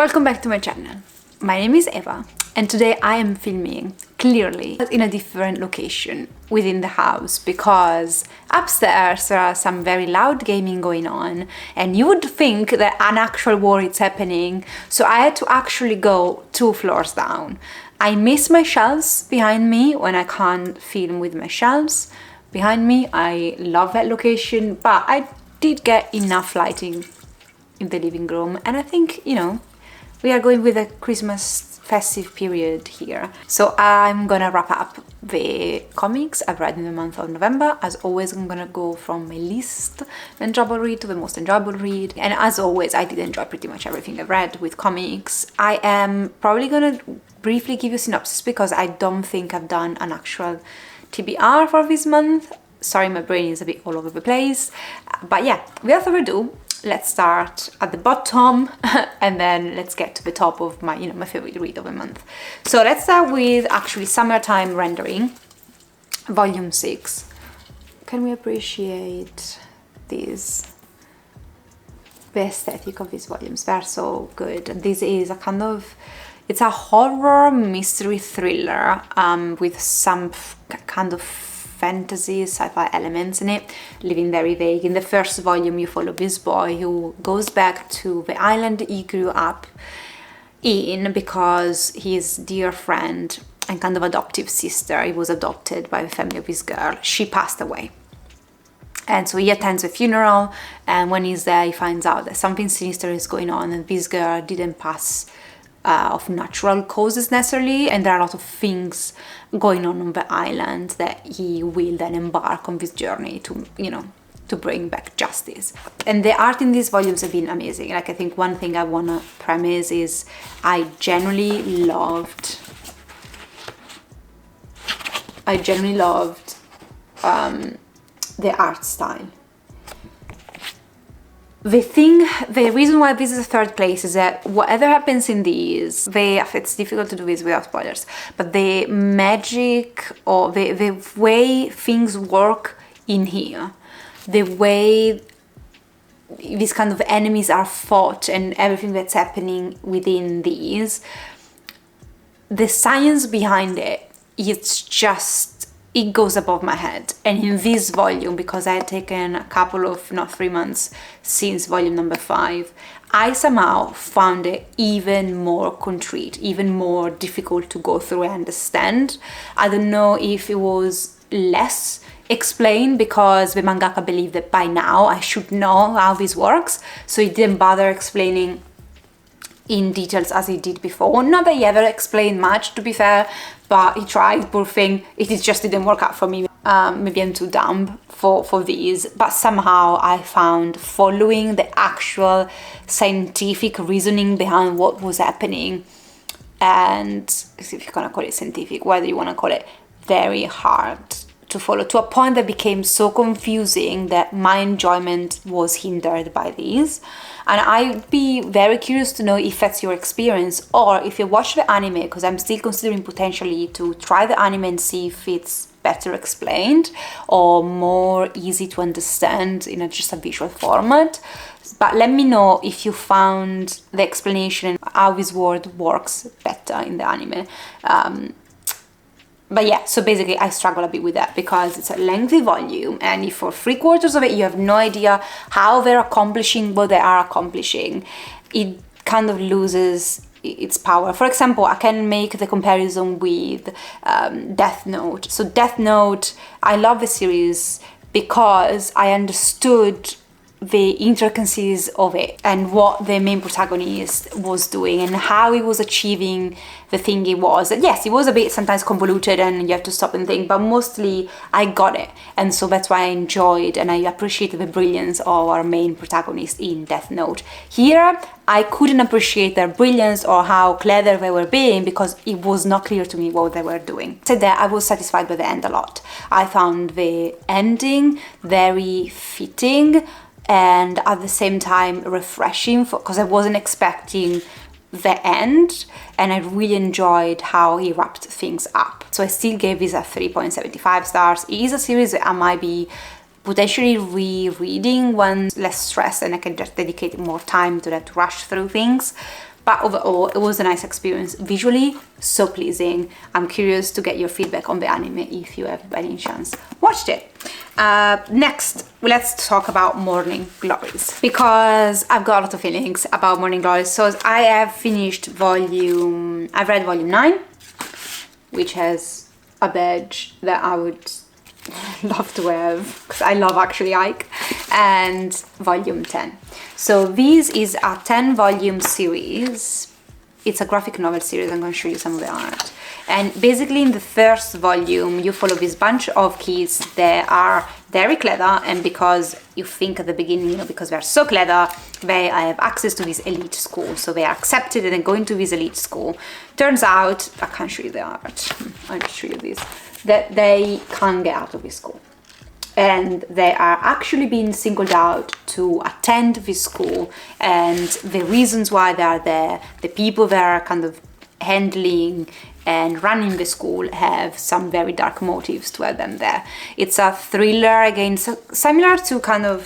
Welcome back to my channel. My name is Eva and today I am filming clearly in a different location within the house because upstairs there are some very loud gaming going on and you would think that an actual war is happening, so I had to actually go 2 floors down. I miss my shelves behind me when I can't film with my shelves behind me. I love that location, but I did get enough lighting in the living room and I think, we are going with a Christmas festive period here. So I'm gonna wrap up the comics I've read in the month of November. As always, I'm gonna go from my least enjoyable read to the most enjoyable read. And as always, I did enjoy pretty much everything I've read with comics. I am probably gonna briefly give you a synopsis because I don't think I've done an actual TBR for this month. Sorry, my brain is a bit all over the place. But yeah, without further ado, let's start at the bottom and then let's get to the top of my, my favorite read of the month. So let's start with actually Summertime Rendering, Volume 6. Can we appreciate these? The aesthetic of these volumes, they're so good. This is a kind of, it's a horror mystery thriller with some kind of fantasy, sci-fi elements in it, living very vague. In the first volume, you follow this boy who goes back to the island he grew up in because his dear friend and kind of adoptive sister, he was adopted by the family of this girl, she passed away. And so he attends a funeral, and when he's there, he finds out that something sinister is going on, and this girl didn't pass of natural causes necessarily, and there are a lot of things going on the island that he will then embark on this journey to, to bring back justice. And the art in these volumes have been amazing. Like, I think one thing I want to premise is I genuinely loved the art style. The reason why this is a third place is that whatever happens in these, it's difficult to do this without spoilers, but the magic or the way things work in here, the way these kind of enemies are fought and everything that's happening within these, the science behind it, it goes above my head. And in this volume, because I had taken a couple of, not 3 months since volume number 5, I somehow found it even more concrete, even more difficult to go through and understand. I don't know if it was less explained because the mangaka believed that by now I should know how this works, so he didn't bother explaining in details as he did before. Not that he ever explained much, to be fair, but he tried, poor thing. It just didn't work out for me. Maybe I'm too dumb for these, but somehow I found following the actual scientific reasoning behind what was happening, and if you're gonna call it scientific, whether you want to call it, very hard to follow, to a point that became so confusing that my enjoyment was hindered by these. And I'd be very curious to know if that's your experience, or if you watch the anime, because I'm still considering potentially to try the anime and see if it's better explained or more easy to understand in just a visual format. But let me know if you found the explanation and how this world works better in the anime. But yeah, so basically I struggle a bit with that because it's a lengthy volume, and if for 3/4 of it you have no idea how they're accomplishing what they are accomplishing, it kind of loses its power. For example, I can make the comparison with Death Note. So Death Note, I love the series because I understood the intricacies of it and what the main protagonist was doing and how he was achieving the thing he was. And yes, it was a bit sometimes convoluted and you have to stop and think, but mostly I got it. And so that's why I enjoyed and I appreciated the brilliance of our main protagonist in Death Note. Here, I couldn't appreciate their brilliance or how clever they were being because it was not clear to me what they were doing. So that I was satisfied by the end a lot. I found the ending very fitting and at the same time refreshing because I wasn't expecting the end, and I really enjoyed how he wrapped things up. So I still gave this a 3.75 stars. It is a series that I might be potentially rereading when less stressed and I can just dedicate more time to that to rush through things. But overall, it was a nice experience. Visually, so pleasing. I'm curious to get your feedback on the anime if you have by any chance watched it. Next, let's talk about Morning Glories, because I've got a lot of feelings about Morning Glories. So I have finished I've read volume 9, which has a badge that I would love to have, because I love actually Ike, and volume 10. So this is a 10 volume series. It's a graphic novel series. I'm going to show you some of the art. And basically in the first volume, you follow this bunch of kids that are very clever, and because you think at the beginning, you know, because they're so clever, they have access to this elite school. So they are accepted and then going to this elite school. Turns out, I can't show you the art. I'll show you this. That they can't get out of this school. And they are actually being singled out to attend this school, and the reasons why they are there, the people that are kind of handling and running the school have some very dark motives to have them there. It's a thriller, again, so similar to kind of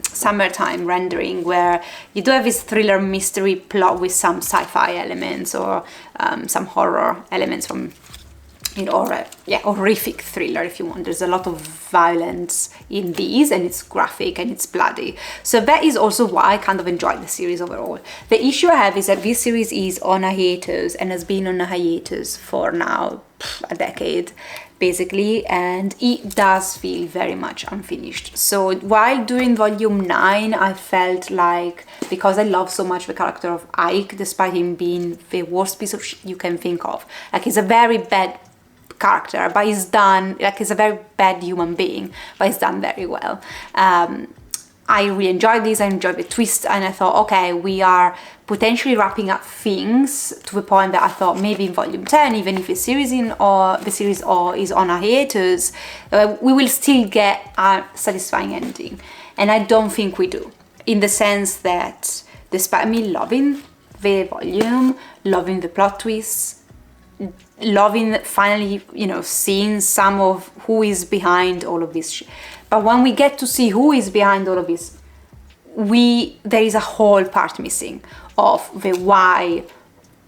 summertime rendering, where you do have this thriller mystery plot with some sci-fi elements or some horror elements from, you know, or horrific thriller if you want. There's a lot of violence in these, and it's graphic and it's bloody. So that is also why I kind of enjoyed the series overall. The issue I have is that this series is on a hiatus and has been on a hiatus for now a decade basically, and it does feel very much unfinished. So while doing volume 9, I felt like, because I love so much the character of Ike, despite him being the worst piece of shit you can think of, like he's a very bad character, but he's done, like he's a very bad human being, but he's done very well. I really enjoyed this, I enjoyed the twist, and I thought, okay, we are potentially wrapping up things to the point that I thought maybe in volume 10, even if the series is on a hiatus, we will still get a satisfying ending. And I don't think we do, in the sense that despite me loving the volume, loving the plot twists, loving finally, you know, seeing some of who is behind all of this but when we get to see who is behind all of this, there is a whole part missing of the why,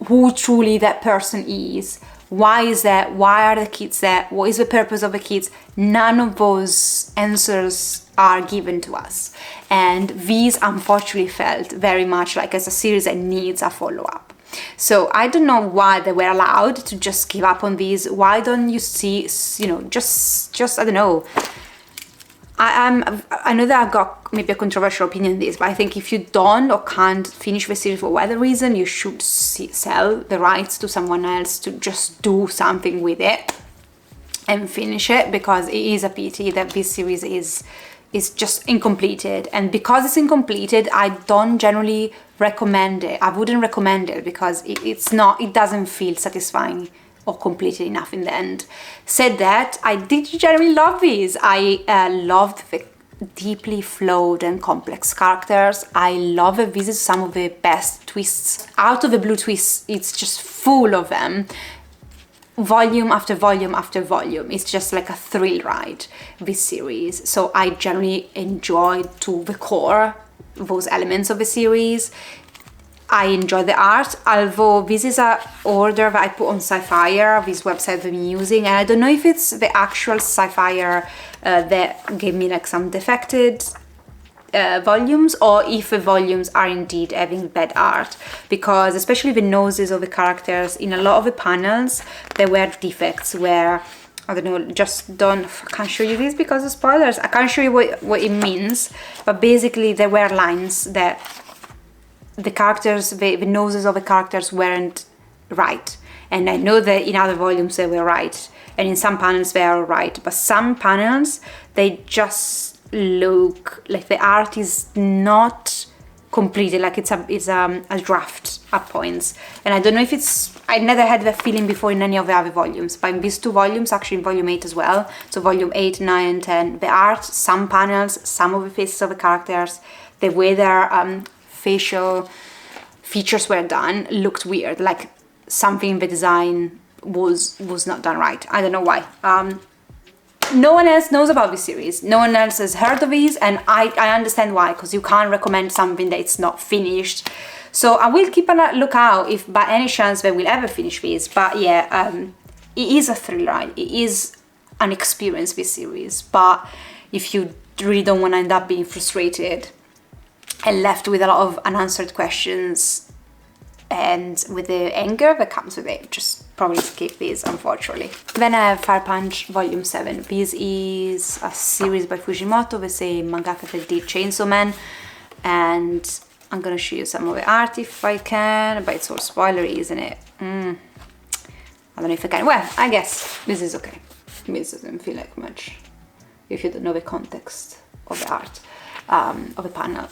who truly that person is, why is that, why are the kids there, what is the purpose of the kids. None of those answers are given to us, and these unfortunately felt very much like as a series that needs a follow-up. So I don't know why they were allowed to just give up on these. Why don't you see, you know, just I don't know. I know that I've got maybe a controversial opinion on this, but I think if you don't or can't finish the series for whatever reason, you should sell the rights to someone else to just do something with it and finish it, because it is a pity that this series is just incompleted. And because it's incompleted, I don't generally recommend it. I wouldn't recommend it because it doesn't feel satisfying or completed enough in the end. Said that, I did generally love these. I loved the deeply flawed and complex characters. I love that this is some of the best twists. Out of the blue twists, it's just full of them. Volume after volume after volume. It's just like a thrill ride, this series. So I generally enjoyed to the core those elements of the series. I enjoy the art, although this is a order that I put on Sci-Fire, this website that I'm using, and I don't know if it's the actual Sci-Fire that gave me like some defected volumes, or if the volumes are indeed having bad art, because especially the noses of the characters, in a lot of the panels there were defects where, I don't know, I can't show you this because of spoilers, I can't show you what it means, but basically there were lines that the characters, the noses of the characters weren't right, and I know that in other volumes they were right, and in some panels they are right, but some panels they just look like the art is not completed, like it's a draft at points. And I don't know if I never had that feeling before in any of the other volumes, but in these two volumes, actually in volume 8 as well, so volume 8, 9 and 10, the art, some panels, some of the faces of the characters, the way their facial features were done looked weird, like something in the design was not done right. I don't know why. No one else knows about this series, no one else has heard of these, and I understand why, because you can't recommend something that it's not finished. So I will keep a lookout if by any chance they will ever finish this. But yeah, it is a thriller. It is an experience, this series. But if you really don't want to end up being frustrated and left with a lot of unanswered questions and with the anger that comes with it, just probably skip this, unfortunately. Then I have Fire Punch Volume 7. This is a series by Fujimoto, the same mangaka that did Chainsaw Man, and I'm gonna show you some of the art if I can, but it's all spoilery, isn't it? I don't know if I can. Well, I guess this is okay. This doesn't feel like much if you don't know the context of the art. Of the panel.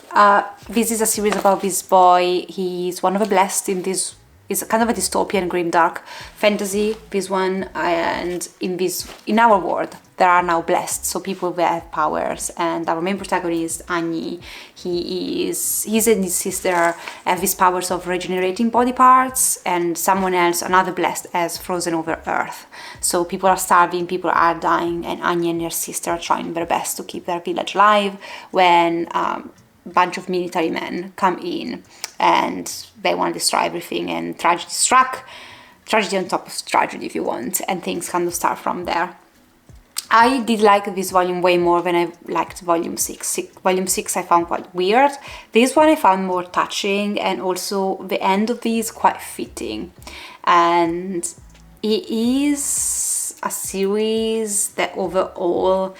This is a series about this boy. He's one of the blessed in this. It's kind of a dystopian, grim, dark fantasy. This one, and in our world, there are now blessed. So people that have powers, and our main protagonist Annie, his and his sister have these powers of regenerating body parts, and someone else, another blessed, has frozen over Earth. So people are starving, people are dying, and Annie and her sister are trying their best to keep their village alive when bunch of military men come in and they want to destroy everything, and tragedy struck, tragedy on top of tragedy if you want, and things kind of start from there. I did like this volume way more than I liked volume 6. Volume 6 I found quite weird. This one I found more touching, and also the end of this quite fitting. And it is a series that overall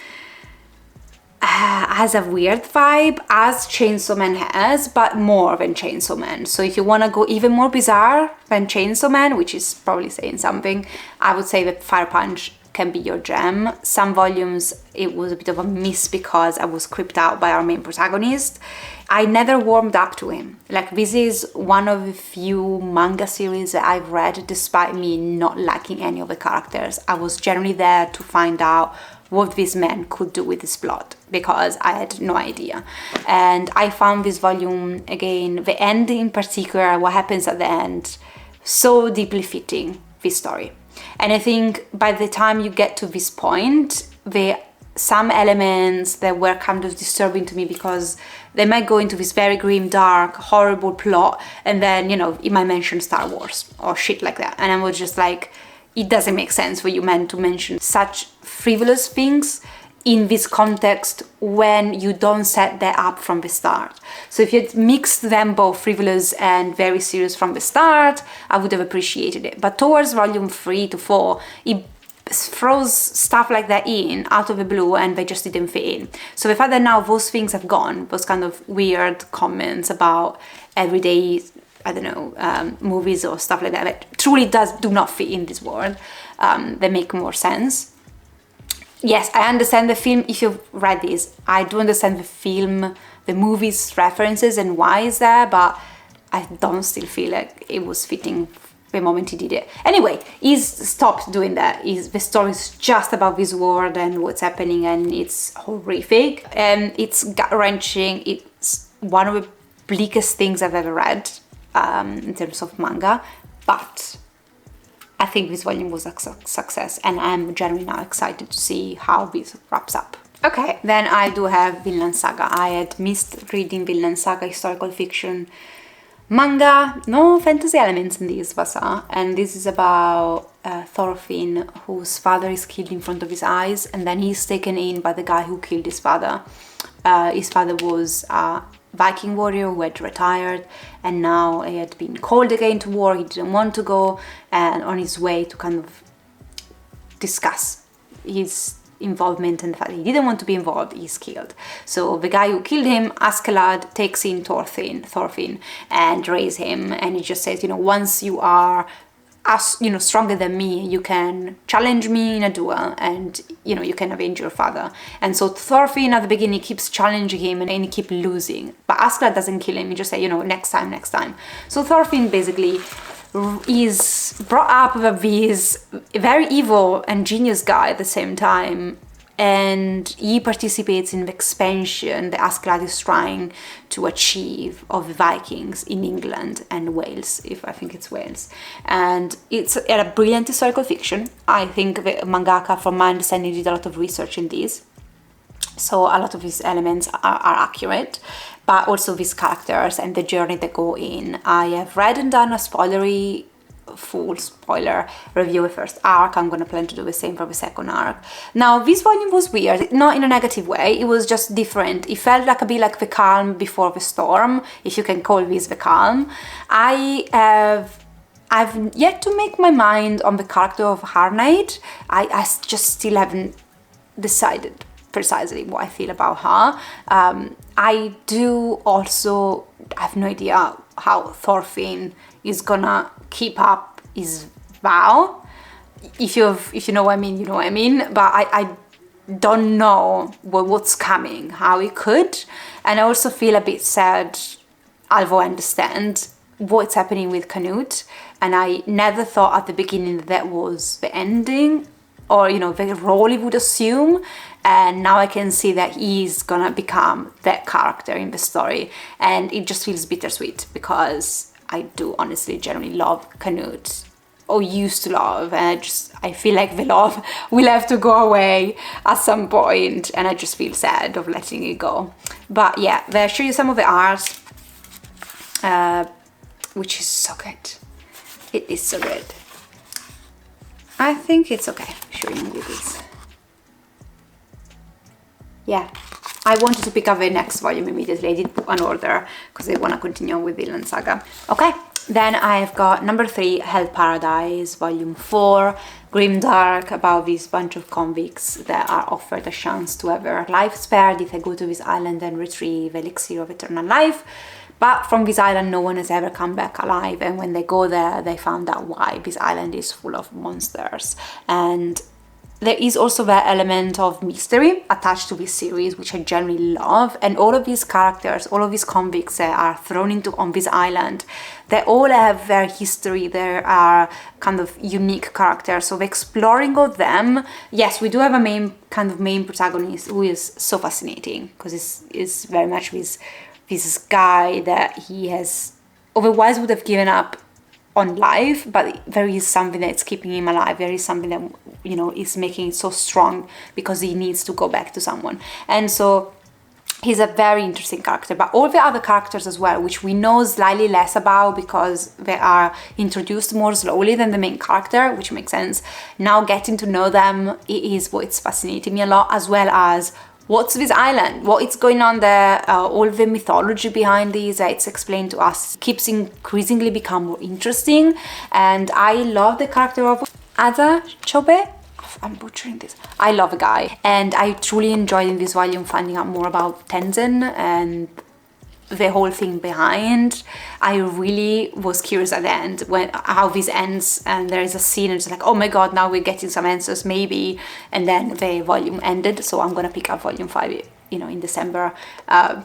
has a weird vibe, as Chainsaw Man has, but more than Chainsaw Man. So if you want to go even more bizarre than Chainsaw Man, which is probably saying something, I would say that Fire Punch can be your gem. Some volumes it was a bit of a miss because I was creeped out by our main protagonist. I never warmed up to him. Like, this is one of the few manga series that I've read despite me not liking any of the characters. I was generally there to find out what this man could do with his plot, because I had no idea. And I found this volume, again, the end in particular, what happens at the end, so deeply fitting this story. And I think by the time you get to this point, some elements that were kind of disturbing to me, because they might go into this very grim, dark, horrible plot, and then, you know, it might mention Star Wars or shit like that. And I was just like, it doesn't make sense for you men to mention such frivolous things in this context when you don't set that up from the start. So if you had mixed them both frivolous and very serious from the start, I would have appreciated it. But towards volume 3 to 4, it throws stuff like that in out of the blue, and they just didn't fit in. So the fact that now those things have gone, those kind of weird comments about everyday, I don't know, movies or stuff like that truly do not fit in this world, they make more sense. Yes, I understand the film. If you've read this, I do understand the film, the movie's references and why it's there, but I don't still feel like it was fitting the moment he did it. Anyway, he's stopped doing that. The story is just about this world and what's happening, and it's horrific and it's gut-wrenching. It's one of the bleakest things I've ever read in terms of manga, but I think this volume was a success, and I'm generally now excited to see how this wraps up. Okay, then I do have Villan Saga. I had missed reading Villan Saga, historical fiction manga, no fantasy elements in this, and this is about Thorfinn, whose father is killed in front of his eyes, and then he's taken in by the guy who killed his father. His father was a Viking warrior who had retired, and now he had been called again to war. He didn't want to go, and on his way to kind of discuss his involvement and the fact that he didn't want to be involved, he's killed. So the guy who killed him, Askeladd, takes in Thorfinn and raises him, and he just says, you know, once you are stronger than me, you can challenge me in a duel, and you know, you can avenge your father. And so Thorfinn at the beginning keeps challenging him, and he keeps losing, but Askeladd doesn't kill him. He just say, you know, next time. So Thorfinn basically is brought up with this very evil and genius guy at the same time, and he participates in the expansion that Askeladd is trying to achieve of the Vikings in England and Wales, I think it's Wales. And it's a brilliant historical fiction. I think the mangaka, from my understanding, did a lot of research in this. So a lot of these elements are accurate, but also these characters and the journey they go in. I have read and done a full spoiler review of the first arc. I'm gonna plan to do the same for the second arc. Now, this volume was weird, not in a negative way, it was just different. It felt like a bit like the calm before the storm, if you can call this the calm. I've yet to make my mind on the character of Her Knight. I just still haven't decided precisely what I feel about her. I do also have no idea how Thorfinn is gonna keep up his vow. If you know what I mean, you know what I mean. But I don't know what's coming, how it could. And I also feel a bit sad, although I understand what's happening with Canute. And I never thought at the beginning that was the ending, or the role he would assume. And now I can see that he's gonna become that character in the story, and it just feels bittersweet because I do honestly generally love Canute, or used to love, and I feel like the love will have to go away at some point, and I just feel sad of letting it go. But yeah, I'll show you some of the art, which is so good. It is so good. I think it's okay showing you this. Yeah, I wanted to pick up the next volume immediately. I did put an order because I want to continue with Villan Saga. Okay, then I've got number 3, Hell Paradise, volume 4, grimdark, about this bunch of convicts that are offered a chance to have their life spared if they go to this island and retrieve elixir of eternal life. But from this island, no one has ever come back alive. And when they go there, they found out why this island is full of monsters. And there is also that element of mystery attached to this series, which I generally love. And all of these characters, all of these convicts that are thrown into on this island, they all have their history. There are kind of unique characters. So the exploring of them, yes, we do have a main protagonist who is so fascinating, because it's very much this guy that he has otherwise would have given up on life, but there is something that's keeping him alive. There is something that is making it so strong, because he needs to go back to someone. And so he's a very interesting character. But all the other characters as well, which we know slightly less about because they are introduced more slowly than the main character, which makes sense. Now getting to know them, it is what's fascinating me a lot, as well as what's this island, what is going on there, all the mythology behind these, it's explained to us, keeps increasingly become more interesting. And I love the character of Ada Chobe. I'm butchering this. I love the guy, and I truly enjoyed in this volume finding out more about Tenzin and the whole thing behind. I really was curious at the end how this ends, and there is a scene and it's like, oh my god, now we're getting some answers maybe. And then the volume ended, so I'm gonna pick up volume 5 in December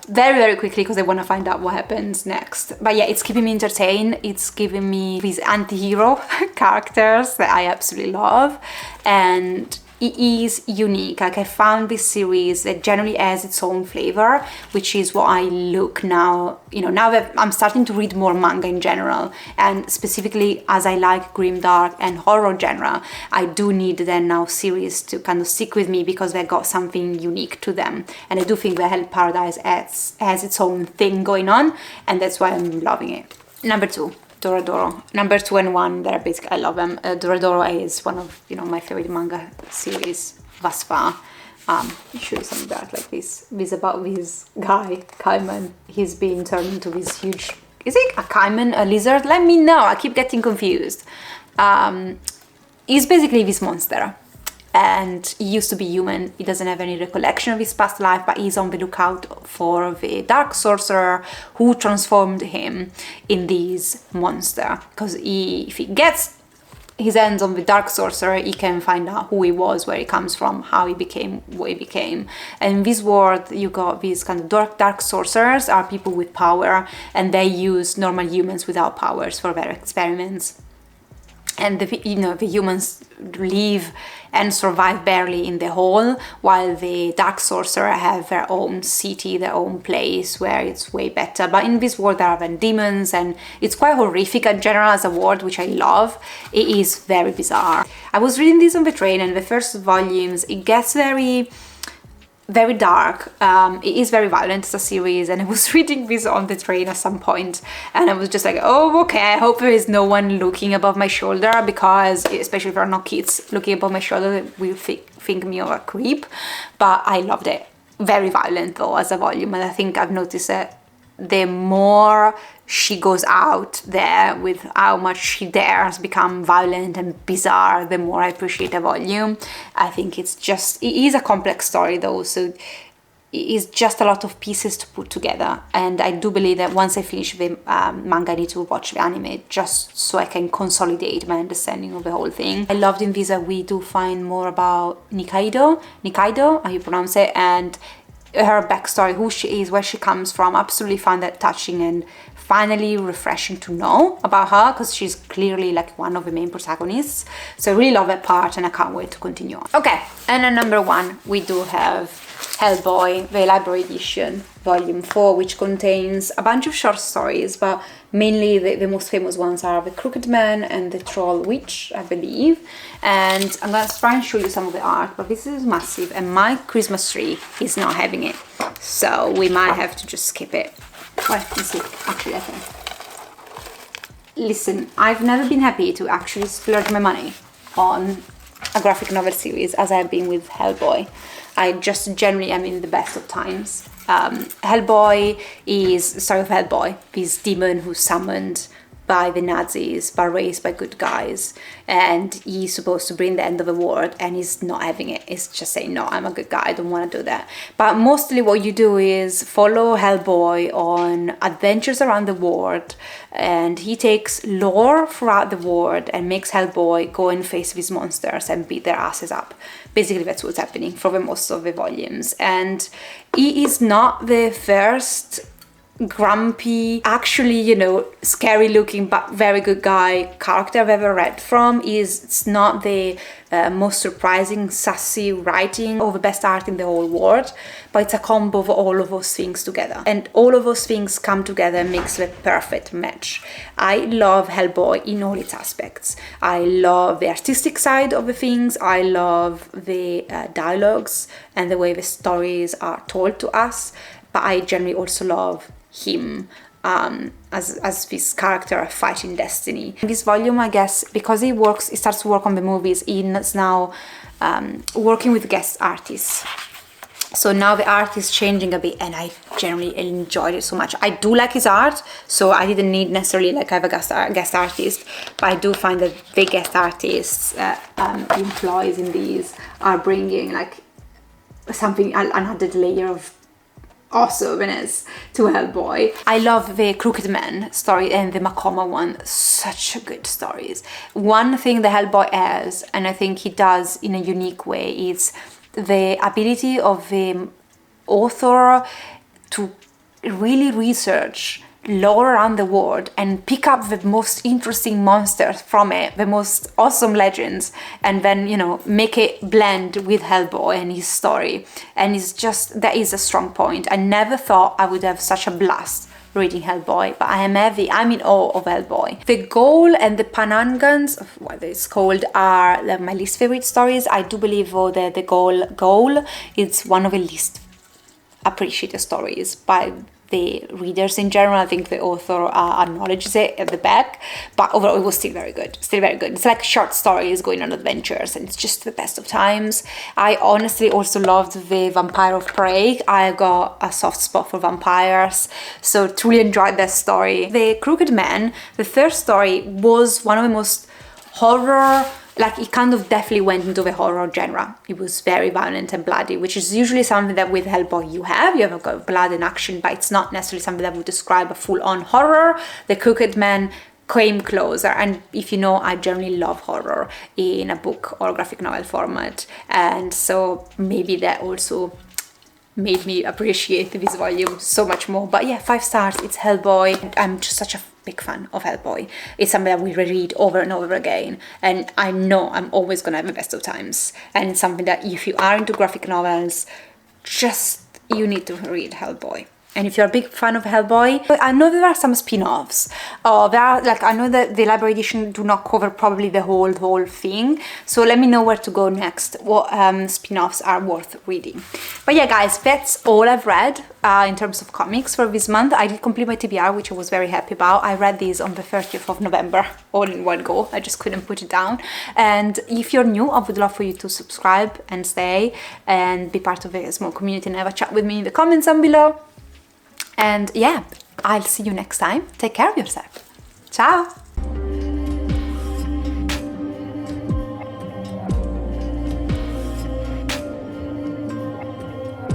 very, very quickly, because I want to find out what happens next. But yeah, it's keeping me entertained. It's giving me these anti-hero characters that I absolutely love, and it is unique. Like, I found this series that generally has its own flavor, which is what I look now, now that I'm starting to read more manga in general, and specifically as I like grimdark and horror genre, I do need then now series to kind of stick with me because they got something unique to them. And I do think the Hell Paradise has its own thing going on, and that's why I'm loving it. Number 2. Dororo. Number 2 and 1, they're basically, I love them. Dororo is one of my favorite manga series thus far. I'll show you some art like this. This about this guy, Kaiman. He's being turned into this huge, is it a Kaiman, a lizard? Let me know, I keep getting confused. He's basically this monster, and he used to be human. He doesn't have any recollection of his past life, but he's on the lookout for the dark sorcerer who transformed him in this monster. Because if he gets his hands on the dark sorcerer, he can find out who he was, where he comes from, how he became what he became. And in this world, you got these kind of dark sorcerers are people with power, and they use normal humans without powers for their experiments. And the humans live and survive barely in the hole, while the dark sorcerer have their own city, their own place where it's way better. But in this world there are then demons, and it's quite horrific in general as a world, which I love. It is very bizarre. I was reading this on the train, and the first volumes, it gets very very dark. It is very violent. It's a series, and I was reading this on the train at some point, and I was just like, oh, okay, I hope there is no one looking above my shoulder, because especially if there are no kids looking above my shoulder, they will think me of a creep. But I loved it. Very violent though as a volume, and I think I've noticed that the more she goes out there with how much she dares become violent and bizarre, the more I appreciate the volume. I think it is a complex story though, so it is just a lot of pieces to put together, and I do believe that once I finish the manga, I need to watch the anime just so I can consolidate my understanding of the whole thing. I loved in this that we do find more about Nikaido, how you pronounce it, and her backstory, who she is, where she comes from. Absolutely find that touching and finally refreshing to know about her, because she's clearly like one of the main protagonists. So I really love that part, and I can't wait to continue on. Okay, and at number 1 we do have Hellboy, the library edition, volume 4, which contains a bunch of short stories, but mainly the most famous ones are The Crooked Man and The Troll Witch, I believe. And I'm gonna try and show you some of the art, but this is massive, and my Christmas tree is not having it, so we might have to just skip it. Well, let's see. Actually, I can. Listen, I've never been happy to actually splurge my money on a graphic novel series as I have been with Hellboy. I just generally am in the best of times. Hellboy is the story of Hellboy, this demon who's summoned by the Nazis but raised by good guys, and he's supposed to bring the end of the world, and he's not having it. He's just saying, no, I'm a good guy, I don't want to do that. But mostly what you do is follow Hellboy on adventures around the world, and he takes lore throughout the world and makes Hellboy go and face these monsters and beat their asses up. Basically that's what's happening for the most of the volumes. And he is not the first grumpy, actually, you know, scary looking but very good guy character I've ever read from. It's not the most surprising, sassy writing or the best art in the whole world, but it's a combo of all of those things together, and all of those things come together and makes the perfect match. I love Hellboy in all its aspects. I love the artistic side of the things, I love the dialogues and the way the stories are told to us, but I generally also love him as this character fighting destiny. In this volume, I guess, because he starts to work on the movies, he's now working with guest artists. So now the art is changing a bit, and I generally enjoyed it so much. I do like his art, so I didn't need necessarily like have a guest artist, but I do find that the guest artists he employs in these are bringing like something, another layer of awesomeness to Hellboy. I love the Crooked Man story and the Makoma one, such good stories. One thing that Hellboy has, and I think he does in a unique way, is the ability of the author to really research lore around the world and pick up the most interesting monsters from it, the most awesome legends, and then, you know, make it blend with Hellboy and his story. And it's just, that is a strong point. I never thought I would have such a blast reading Hellboy, but I'm in awe of Hellboy. The Goal and the Panangans, what it's called, are my least favorite stories. I do believe though that the Goal is one of the least appreciated stories by the readers in general. I think the author acknowledges it at the back, but overall it was still very good. It's like short stories going on adventures, and it's just the best of times. I honestly also loved the Vampire of Prague. I got a soft spot for vampires, so truly enjoyed that story. The Crooked Man, the third story, was one of the most horror, like it kind of definitely went into the horror genre. It was very violent and bloody, which is usually something that with Hellboy you have got blood and action, but it's not necessarily something that would describe a full-on horror. The Crooked Man came closer, and if you know, I generally love horror in a book or graphic novel format, and so maybe that also made me appreciate this volume so much more. But yeah, 5 stars. It's Hellboy. I'm just such a big fan of Hellboy. It's something that we reread over and over again, and I know I'm always gonna have the best of times. And it's something that if you are into graphic novels, you need to read Hellboy. And if you're a big fan of Hellboy, I know there are some spin-offs. I know that the library edition do not cover probably the whole thing. So let me know where to go next, what spin-offs are worth reading. But yeah, guys, that's all I've read in terms of comics for this month. I did complete my TBR, which I was very happy about. I read these on the 30th of November, all in one go. I just couldn't put it down. And if you're new, I would love for you to subscribe and stay and be part of a small community and have a chat with me in the comments down below. And yeah, I'll see you next time. Take care of yourself. Ciao!